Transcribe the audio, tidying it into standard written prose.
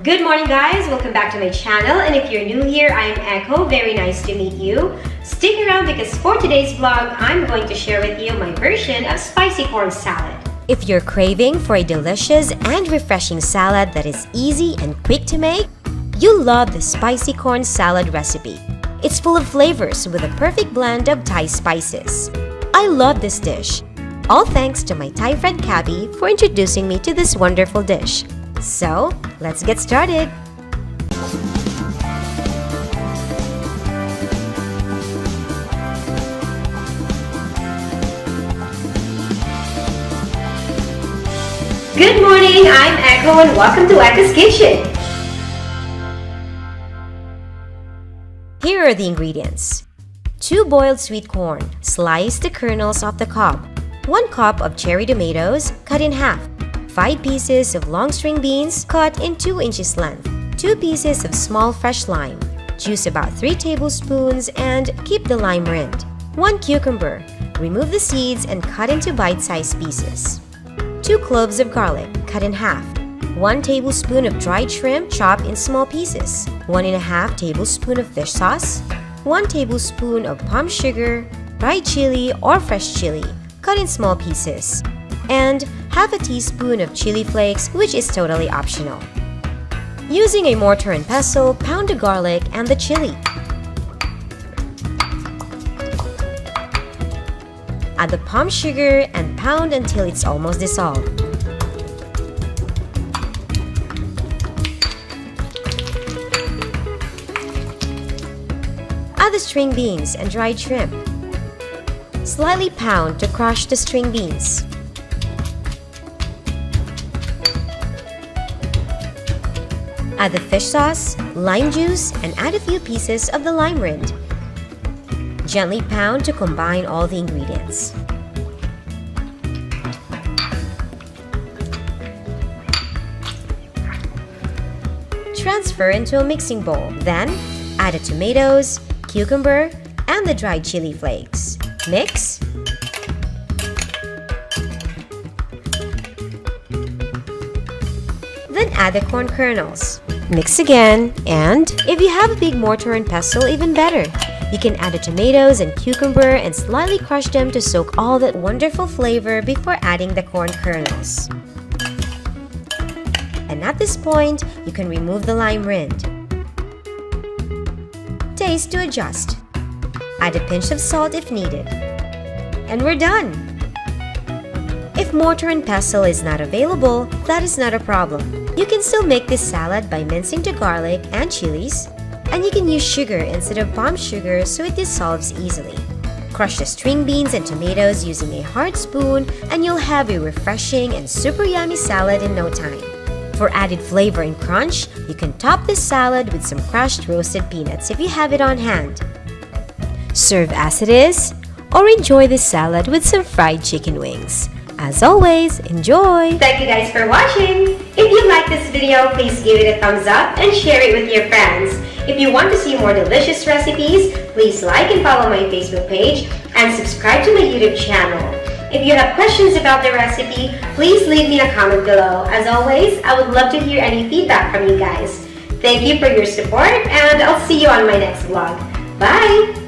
Good morning guys! Welcome back to my channel, and if you're new here, I am Echo. Very nice to meet you. Stick around because for today's vlog, I'm going to share with you my version of spicy corn salad. If you're craving for a delicious and refreshing salad that is easy and quick to make, you'll love the spicy corn salad recipe. It's full of flavors with a perfect blend of Thai spices. I love this dish. All thanks to my Thai friend Cabby for introducing me to this wonderful dish. So, let's get started! Good morning! I'm Echo and welcome to Echo's Kitchen! Here are the ingredients. 2 boiled sweet corn, slice the kernels off the cob. 1 cup of cherry tomatoes, cut in half. 5 pieces of long string beans, cut in 2 inches length. 2 pieces of small fresh lime. Juice about 3 tablespoons and keep the lime rind. 1 cucumber. Remove the seeds and cut into bite-sized pieces. 2 cloves of garlic, cut in half. 1 tablespoon of dried shrimp, chopped in small pieces. 1½ tablespoon of fish sauce. 1 tablespoon of palm sugar, dried chili or fresh chili, cut in small pieces. And half a teaspoon of chili flakes, which is totally optional. Using a mortar and pestle, pound the garlic and the chili. Add the palm sugar and pound until it's almost dissolved. Add the string beans and dried shrimp. Slightly pound to crush the string beans. Add the fish sauce, lime juice, and add a few pieces of the lime rind. Gently pound to combine all the ingredients. Transfer into a mixing bowl. Then, add the tomatoes, cucumber, and the dried chili flakes. Mix. Then add the corn kernels. Mix again, and if you have a big mortar and pestle, even better. You can add the tomatoes and cucumber and slightly crush them to soak all that wonderful flavor before adding the corn kernels. And at this point, you can remove the lime rind. Taste to adjust. Add a pinch of salt if needed. And we're done! If mortar and pestle is not available, that is not a problem. You can still make this salad by mincing the garlic and chilies, and you can use sugar instead of palm sugar so it dissolves easily. Crush the string beans and tomatoes using a hard spoon and you'll have a refreshing and super yummy salad in no time. For added flavor and crunch, you can top this salad with some crushed roasted peanuts if you have it on hand. Serve as it is, or enjoy this salad with some fried chicken wings. As always, enjoy! Thank you guys for watching! If you like this video, please give it a thumbs up and share it with your friends. If you want to see more delicious recipes, please like and follow my Facebook page and subscribe to my YouTube channel. If you have questions about the recipe, please leave me a comment below. As always, I would love to hear any feedback from you guys. Thank you for your support and I'll see you on my next vlog. Bye!